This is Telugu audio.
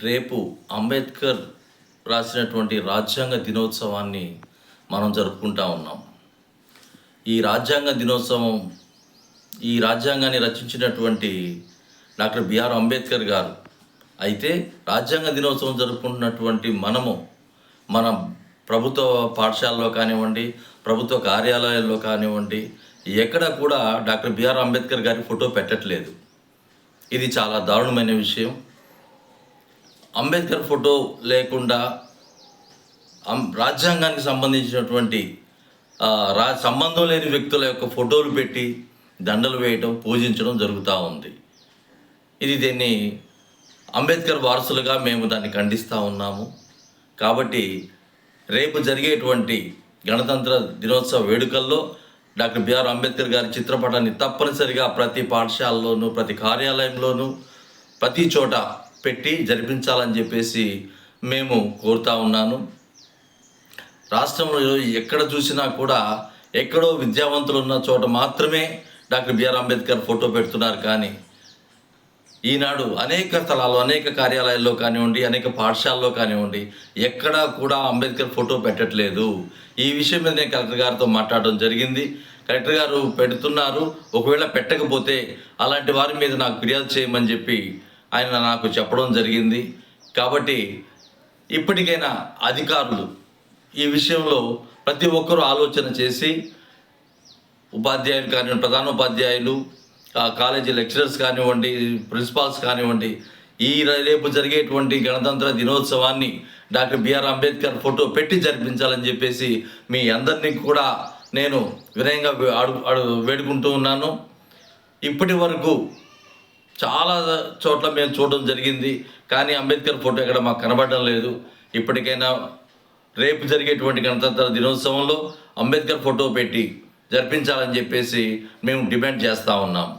రేపు అంబేద్కర్ రాసినటువంటి రాజ్యాంగ దినోత్సవాన్ని మనం జరుపుకుంటా ఉన్నాం. ఈ రాజ్యాంగ దినోత్సవం ఈ రాజ్యాంగాన్ని రచించినటువంటి డాక్టర్ బిఆర్ అంబేద్కర్ గారు. అయితే రాజ్యాంగ దినోత్సవం జరుపుకుంటున్నటువంటి మన ప్రభుత్వ పాఠశాలలో కానివ్వండి, ప్రభుత్వ కార్యాలయాల్లో కానివ్వండి, ఎక్కడ కూడా డాక్టర్ బిఆర్ అంబేద్కర్ గారి ఫోటో పెట్టట్లేదు. ఇది చాలా దారుణమైన విషయం. అంబేద్కర్ ఫోటో లేకుండా రాజ్యాంగానికి సంబంధించినటువంటి సంబంధం లేని వ్యక్తుల యొక్క ఫోటోలు పెట్టి దండలు వేయటం, పూజించడం జరుగుతూ ఉంది. దీన్ని అంబేద్కర్ వారసులుగా మేము దాన్ని ఖండిస్తూ ఉన్నాము. కాబట్టి రేపు జరిగేటువంటి గణతంత్ర దినోత్సవ వేడుకల్లో డాక్టర్ బిఆర్ అంబేద్కర్ గారి చిత్రపటాన్ని తప్పనిసరిగా ప్రతి పాఠశాలలోనూ, ప్రతి కార్యాలయంలోనూ, ప్రతి చోట పెట్టి జరిపించాలని చెప్పేసి మేము కోరుతా ఉన్నాను. రాష్ట్రంలో ఎక్కడ చూసినా కూడా ఎక్కడో విద్యావంతులు ఉన్న చోట మాత్రమే డాక్టర్ బిఆర్ అంబేద్కర్ ఫోటో పెడుతున్నారు. కానీ ఈనాడు అనేక స్థలాల్లో, అనేక కార్యాలయాల్లో కానివ్వండి, అనేక పాఠశాలలో కానివ్వండి, ఎక్కడా కూడా అంబేద్కర్ ఫోటో పెట్టట్లేదు. ఈ విషయం మీద నేను కలెక్టర్ గారితో మాట్లాడడం జరిగింది. కలెక్టర్ గారు పెడుతున్నారు, ఒకవేళ పెట్టకపోతే అలాంటి వారి మీద నాకు ఫిర్యాదు చేయమని చెప్పి ఆయన నాకు చెప్పడం జరిగింది. కాబట్టి ఇప్పటికైనా అధికారులు ఈ విషయంలో ప్రతి ఒక్కరూ ఆలోచన చేసి, ఉపాధ్యాయులు కానివ్వండి, ప్రధానోపాధ్యాయులు, కాలేజీ లెక్చరర్స్ కానివ్వండి, ప్రిన్సిపాల్స్ కానివ్వండి, రేపు జరిగేటువంటి గణతంత్ర దినోత్సవాన్ని డాక్టర్ బిఆర్ అంబేద్కర్ ఫోటో పెట్టి జరిపించాలని చెప్పేసి మీ అందరినీ కూడా నేను వినయంగా వేడుకుంటూ ఉన్నాను. ఇప్పటి వరకు చాలా చోట్ల మేము చూడడం జరిగింది, కానీ అంబేద్కర్ ఫోటో ఎక్కడ మాకు కనబడడం లేదు. ఇప్పటికైనా రేపు జరిగేటువంటి గణతంత్ర దినోత్సవంలో అంబేద్కర్ ఫోటో పెట్టి జరిపించాలని చెప్పేసి మేము డిమాండ్ చేస్తూ ఉన్నాం.